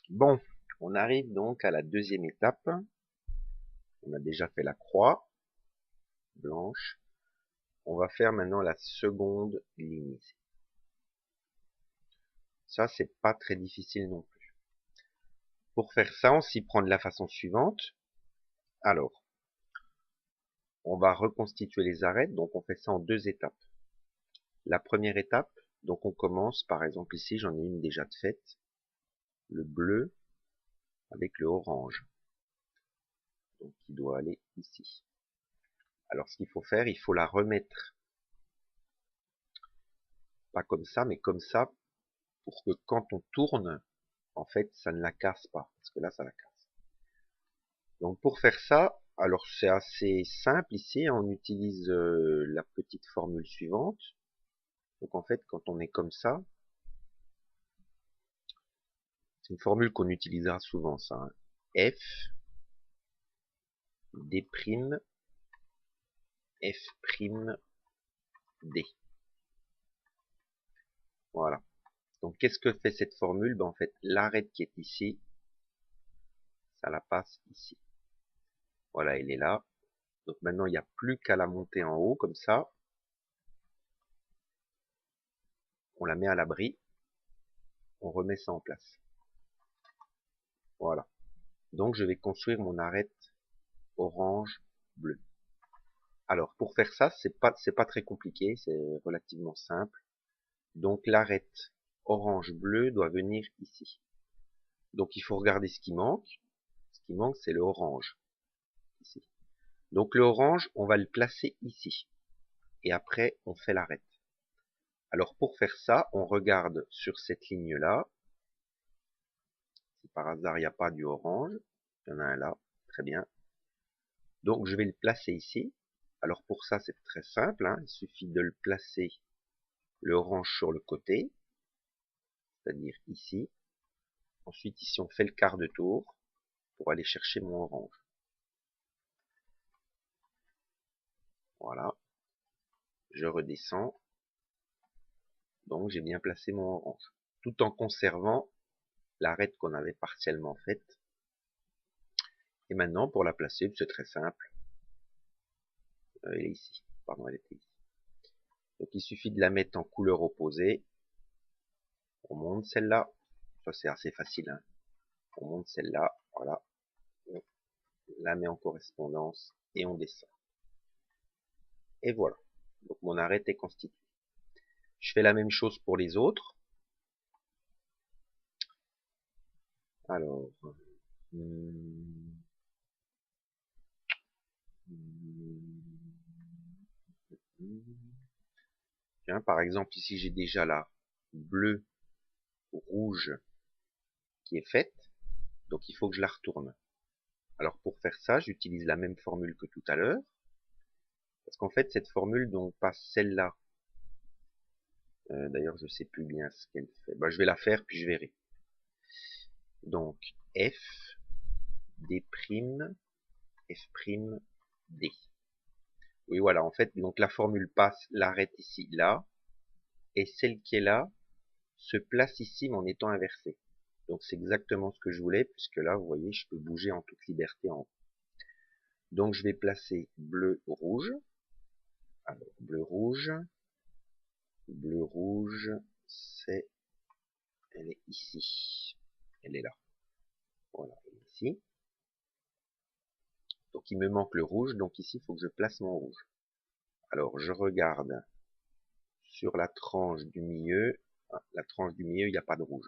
Bon, on arrive donc à la deuxième étape. On a déjà fait la croix blanche. On va faire maintenant la seconde ligne. Ça, c'est pas très difficile non plus. Pour faire ça, on s'y prend de la façon suivante. Alors, on va reconstituer les arêtes. Donc, on fait ça en deux étapes. La première étape, donc on commence, par exemple ici, j'en ai une déjà de faite. Le bleu avec le orange. Donc, qui doit aller ici. Alors, ce qu'il faut faire, il faut la remettre. Pas comme ça, mais comme ça, pour que quand on tourne, en fait, ça ne la casse pas, parce que là, ça la casse. Donc, pour faire ça, alors c'est assez simple ici, on utilise la petite formule suivante. Donc, en fait, quand on est comme ça, c'est une formule qu'on utilisera souvent, ça. Hein. F, D', F', D. Voilà. Donc, qu'est-ce que fait cette formule? Ben, en fait, l'arête qui est ici, ça la passe ici. Voilà, elle est là. Donc, maintenant, il n'y a plus qu'à la monter en haut, comme ça. On la met à l'abri. On remet ça en place. Voilà. Donc, je vais construire mon arête orange, bleu. Alors, pour faire ça, c'est pas très compliqué, c'est relativement simple. Donc, l'arête orange-bleu doit venir ici. Donc, il faut regarder ce qui manque. Ce qui manque, c'est le orange, ici. Donc, le orange, on va le placer ici. Et après, on fait l'arête. Alors, pour faire ça, on regarde sur cette ligne-là. Si par hasard, il n'y a pas du orange, il y en a un là, très bien. Donc, je vais le placer ici. Alors, pour ça, c'est très simple, hein. Il suffit de le placer le orange sur le côté, c'est-à-dire ici. Ensuite, ici, on fait le quart de tour pour aller chercher mon orange. Voilà. Je redescends. Donc, j'ai bien placé mon orange. Tout en conservant l'arête qu'on avait partiellement faite. Et maintenant, pour la placer, c'est très simple. Elle est ici. Pardon, elle était ici. Donc, il suffit de la mettre en couleur opposée. On monte celle-là. Ça, c'est assez facile. Hein. On monte celle-là. Voilà. On la met en correspondance et on descend. Et voilà. Donc, mon arête est constituée. Je fais la même chose pour les autres. Alors, tiens, par exemple, ici j'ai déjà la bleu, rouge qui est faite, donc il faut que je la retourne. Alors pour faire ça, j'utilise la même formule que tout à l'heure, parce qu'en fait cette formule donc passe celle-là. D'ailleurs, je sais plus bien ce qu'elle fait. Bah, je vais la faire puis je verrai. Donc F, D', F', D. Oui, voilà, en fait, donc la formule passe, l'arrête ici, là, et celle qui est là se place ici, mais en étant inversée. Donc c'est exactement ce que je voulais, puisque là, vous voyez, je peux bouger en toute liberté en haut. Donc je vais placer bleu-rouge. Alors, bleu-rouge, c'est, elle est ici. Elle est là. Voilà, elle est ici. Donc il me manque le rouge, donc ici, il faut que je place mon rouge. Alors, je regarde sur la tranche du milieu. Ah, la tranche du milieu, il n'y a pas de rouge.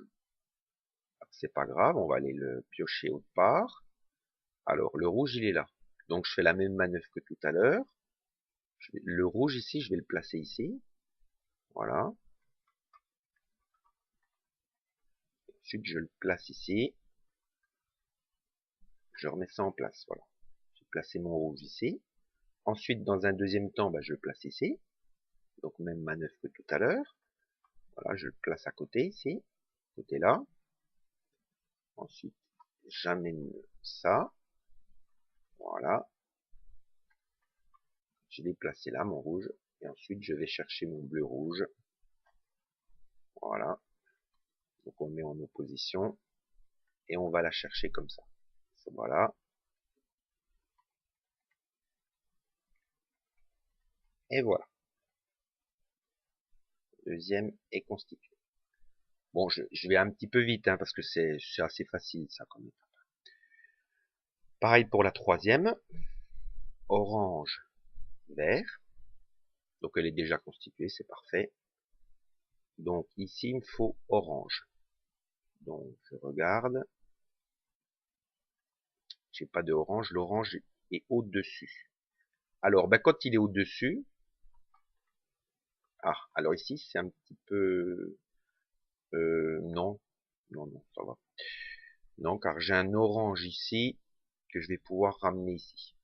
C'est pas grave, on va aller le piocher autre part. Alors, le rouge, il est là. Donc, je fais la même manœuvre que tout à l'heure. Le rouge ici, je vais le placer ici. Voilà. Ensuite, je le place ici. Je remets ça en place. Voilà. J'ai placé mon rouge ici. Ensuite, dans un deuxième temps, bah, je le place ici. Donc, même manœuvre que tout à l'heure. Voilà, je le place à côté ici. Côté là. Ensuite, j'amène ça. Voilà. Je l'ai placé là, mon rouge. Et ensuite, je vais chercher mon bleu-rouge. Voilà. Donc, on met en opposition. et on va la chercher comme ça. Voilà. Et voilà. Deuxième est constitué. Bon, je vais un petit peu vite, hein, parce que c'est assez facile, ça, quand même. Pareil pour la troisième. Orange, vert. Donc, elle est déjà constituée, c'est parfait. Donc, ici, il me faut orange. Donc, je regarde. J'ai pas de orange. L'orange est au-dessus. Alors, ben, quand il est au-dessus, ah, alors ici, c'est un petit peu, non, non, ça va. Non, car j'ai un orange ici que je vais pouvoir ramener ici.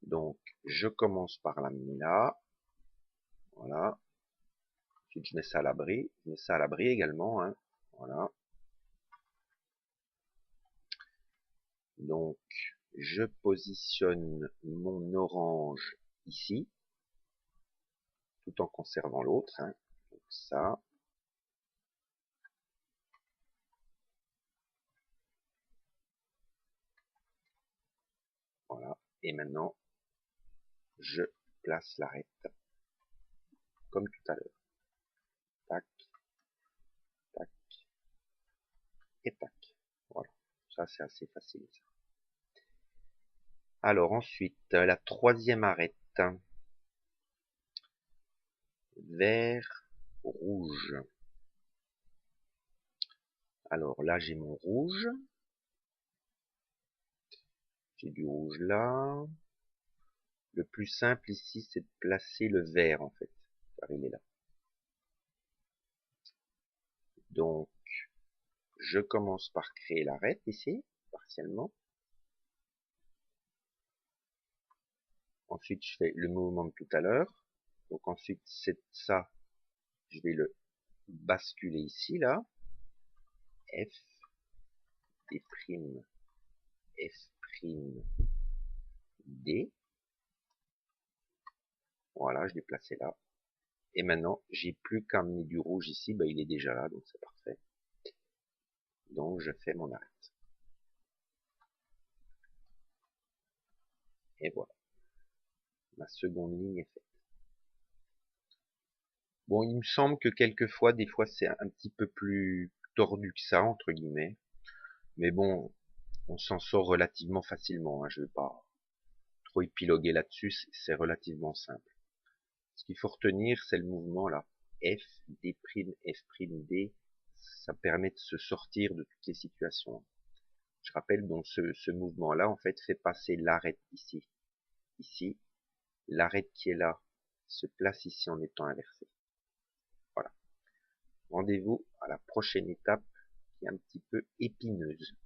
Donc, je commence par l'amener là. Voilà. Ensuite, je mets ça à l'abri. Je mets ça à l'abri également, hein. Voilà. Donc, je positionne mon orange ici, tout en conservant l'autre, hein. Donc ça. Voilà. Et maintenant, je place l'arête comme tout à l'heure. Tac, tac et tac. Voilà. Ça, c'est assez facile. Ça. Alors ensuite, la troisième arête. Vert, rouge. Alors là, j'ai mon rouge. J'ai du rouge là. Le plus simple ici, c'est de placer le vert, en fait. Car il est là. Donc, je commence par créer l'arête ici, partiellement. Ensuite, je fais le mouvement de tout à l'heure. Donc ensuite, c'est ça, je vais le basculer ici, là. F, D', F', D. Voilà, je l'ai placé là. Et maintenant, j'ai plus qu'à amener du rouge ici. Ben, il est déjà là, donc c'est parfait. Donc, je fais mon arête. Et voilà. Ma seconde ligne est faite. Bon, il me semble que quelquefois, des fois, c'est un petit peu plus tordu que ça, entre guillemets. Mais bon, on s'en sort relativement facilement, hein. Je ne vais pas trop épiloguer là-dessus, c'est relativement simple. Ce qu'il faut retenir, c'est le mouvement là. F, D', F', D. Ça permet de se sortir de toutes les situations. Je rappelle donc ce mouvement-là, en fait, fait passer l'arête ici. Ici, l'arête qui est là se place ici en étant inversée. Voilà. Rendez-vous à la prochaine étape qui est un petit peu épineuse.